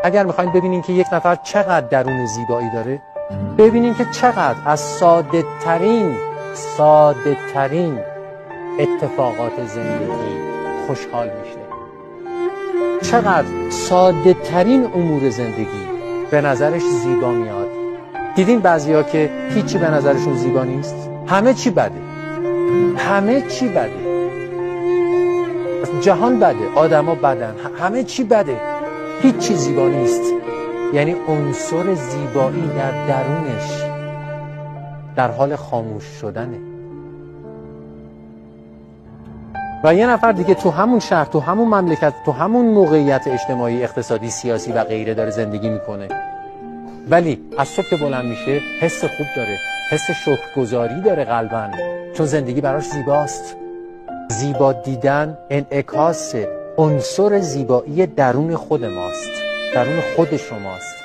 اگر میخواین ببینین که یک نفر چقدر درون زیبایی داره، ببینین که چقدر از ساده ترین اتفاقات زندگی خوشحال میشه، چقدر ساده ترین امور زندگی به نظرش زیبا میاد. دیدین بعضیا که هیچی به نظرشون زیبا نیست، همه چی بده، جهان بده، آدما بدن، همه چی بده، هیچی زیبا نیست. یعنی عنصر زیبایی در درونش در حال خاموش شدنه. و یه نفر دیگه تو همون شهر، تو همون مملکت، تو همون موقعیت اجتماعی، اقتصادی، سیاسی و غیره داره زندگی میکنه، ولی از صبح که بلند میشه حس خوب داره، حس شکرگزاری داره قلباً، چون زندگی براش زیباست. زیبا دیدن انعکاس عنصر زیبایی درون خود ماست، درون خود شماست.